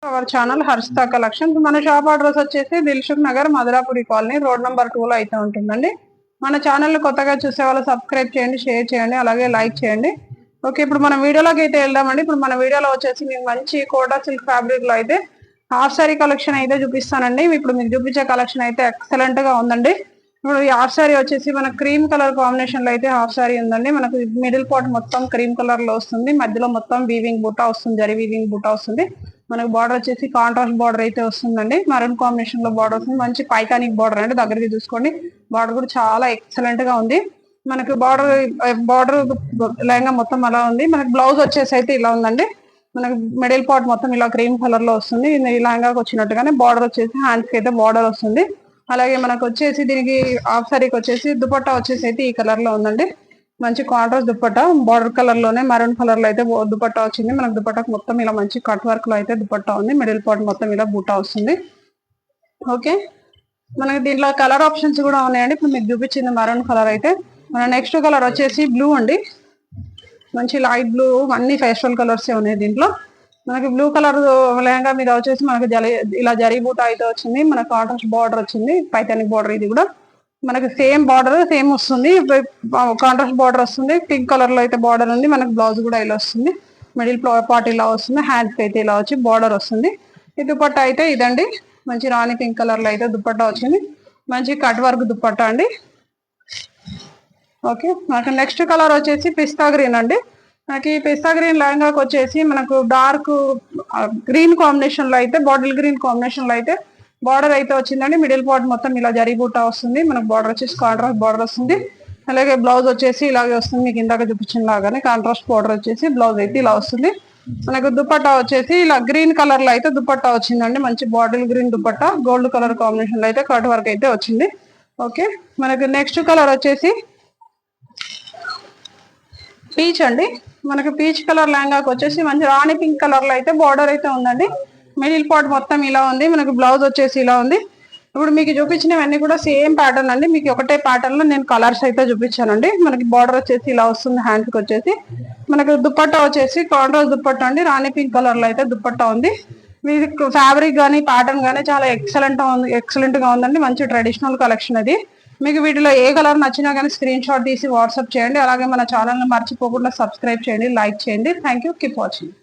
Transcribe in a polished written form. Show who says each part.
Speaker 1: Hour channel Harshita collection. మన shop address వచ్చేసి Dilsukhnagar Madhurapuri colony road number 2 లో అయితే ఉంటుందండి. మన ఛానల్ కొత్తగా చూసే వాళ్ళు సబ్స్క్రైబ్ చేయండి, షేర్ చేయండి, అలాగే లైక్ చేయండి. ఓకే, ఇప్పుడు మన వీడియోలోకి అయితే వెళ్దామండి. ఇప్పుడు మన వీడియోలో వచ్చేసి మీకు మంచి కోటా సిల్క్ ఫ్యాబ్రిక్ లో అయితే హాఫ్ సారీ కలెక్షన్ అయితే చూపిస్తానండి. ఇప్పుడు మీకు చూపించే కలెక్షన్ అయితే ఎక్సలెంట్ గా ఉందండి. ఇప్పుడు ఈ హాఫ్ సారీ వచ్చేసి మన క్రీమ్ కలర్ కాంబినేషన్ లో అయితే హాఫ్ సారీ ఉందండి. మనకు మిడిల్ పార్ట్ మొత్తం క్రీమ్ కలర్ లో వస్తుంది, మధ్యలో మొత్తం వీవింగ్ బూటా వస్తుంది, జరీ వీవింగ్ బూటా వస్తుంది. మనకు బార్డర్ వచ్చేసి కాంట్రాస్ట్ బార్డర్ అయితే వస్తుందండి, మరూన్ కాంబినేషన్ లో బార్డర్ వస్తుంది. మంచి పైకానిక్ బార్డర్ అండి, దగ్గరికి చూసుకోండి. బార్డర్ కూడా చాలా ఎక్సలెంట్ గా ఉంది. మనకు బార్డర్ లెహంగా మొత్తం అలా ఉంది. మనకు బ్లౌజ్ వచ్చేసి అయితే ఇలా ఉందండి. మనకు మిడిల్ పార్ట్ మొత్తం ఇలా క్రీమ్ కలర్ లో వస్తుంది. ఈ లెహంగాకి వచ్చినట్టుగానే బార్డర్ వచ్చేసి హ్యాండ్స్ కి అయితే బార్డర్ వస్తుంది. అలాగే మనకు వచ్చేసి దీనికి హాఫ్ సారీకి వచ్చేసి దుపట్టా వచ్చేసి అయితే ఈ కలర్ లో ఉందండి. మంచి కాంట్రాస్ట్ దుపట్టా, బార్డర్ కలర్ లోనే మరూన్ కలర్ లో అయితే దుపట్టా వచ్చింది. మనకు దుపట్టాకు మొత్తం ఇలా మంచి కట్ వర్క్ లో అయితే దుపట్టా ఉంది. మిడిల్ పార్ట్ మొత్తం ఇలా బూటా వస్తుంది. ఓకే, మనకి దీంట్లో కలర్ ఆప్షన్స్ కూడా ఉన్నాయండి. ఇప్పుడు మీకు చూపించింది మరూన్ కలర్ అయితే. మన నెక్స్ట్ కలర్ వచ్చేసి బ్లూ అండి, మంచి లైట్ బ్లూ, అన్ని ఫేస్టల్ కలర్స్ ఉన్నాయి దీంట్లో. మనకి బ్లూ కలర్ లెహంగా మీద వచ్చేసి మనకి ఇలా జరీ బూటా అయితే వచ్చింది. మనకు కాంట్రాస్ట్ బార్డర్ వచ్చింది, పైతానిక్ బార్డర్. ఇది కూడా మనకి సేమ్ బార్డర్ సేమ్ వస్తుంది, కాంట్రాస్ట్ బార్డర్ వస్తుంది. పింక్ కలర్ లో అయితే బార్డర్ ఉంది. మనకి బ్లౌజ్ కూడా ఇలా వస్తుంది, మిడిల్ పార్ట్ ఇలా వస్తుంది, హ్యాండ్స్ అయితే ఇలా వచ్చి బార్డర్ వస్తుంది. ఈ దుపట్టా అయితే ఇదండి, మంచి రాణి పింక్ కలర్ లో అయితే దుపట్టా వచ్చింది. మంచి కట్ వర్క్ దుపట్టా అండి. ఓకే, మనకు నెక్స్ట్ కలర్ వచ్చేసి పిస్తా గ్రీన్ అండి. మనకి పిస్తా గ్రీన్ లెహంగాకి వచ్చేసి మనకు డార్క్ గ్రీన్ కాంబినేషన్ లో అయితే, బాటిల్ గ్రీన్ కాంబినేషన్ లో అయితే బార్డర్ అయితే వచ్చిందండి. మిడిల్ పార్ట్ మొత్తం ఇలా జరీ బూటా వస్తుంది. మనకు బార్డర్ వచ్చేసి కాంట్రాస్ట్ బార్డర్ వస్తుంది. అలాగే బ్లౌజ్ వచ్చేసి ఇలాగే వస్తుంది, మీకు ఇందాక చూపించిన లాగానే కాంట్రాస్ట్ బార్డర్ వచ్చేసి బ్లౌజ్ అయితే ఇలా వస్తుంది. మనకు దుపట్టా వచ్చేసి ఇలా గ్రీన్ కలర్ లో అయితే దుపట్టా వచ్చిందండి. మంచి bottle green dupatta, gold colour combination లో అయితే కట్ వర్క్ అయితే వచ్చింది. ఓకే, మనకు నెక్స్ట్ కలర్ వచ్చేసి పీచ్ అండి. మనకి పీచ్ కలర్ లెహంగాకి వచ్చేసి మంచి రాణి పింక్ కలర్ లో అయితే బార్డర్ అయితే ఉందండి. మిడిల్ పార్ట్ మొత్తం ఇలా ఉంది. మనకి బ్లౌజ్ వచ్చేసి ఇలా ఉంది. ఇప్పుడు మీకు చూపించినవన్నీ కూడా సేమ్ ప్యాటర్న్ అండి. మీకు ఒకటే ప్యాటర్న్ లో నేను కలర్స్ అయితే చూపించానండి. మనకి బార్డర్ వచ్చేసి ఇలా వస్తుంది, హ్యాండ్స్ కి వచ్చేసి. మనకు దుపట్టా వచ్చేసి కాంట్రాస్ట్ దుపట్టా అండి, రాణి పింక్ కలర్ లో అయితే దుపట్టా ఉంది. మీకు ఫ్యాబ్రిక్ కానీ ప్యాటర్న్ కానీ చాలా ఎక్సలెంట్ గా ఉందండి. మంచి ట్రెడిషనల్ కలెక్షన్ అది. మీకు వీటిలో ఏ కలర్ నచ్చినా కానీ స్క్రీన్ షాట్ తీసి వాట్సాప్ చేయండి. అలాగే మన ఛానల్ని మర్చిపోకుండా సబ్స్క్రైబ్ చేయండి, లైక్ చేయండి. Thank you, keep watching.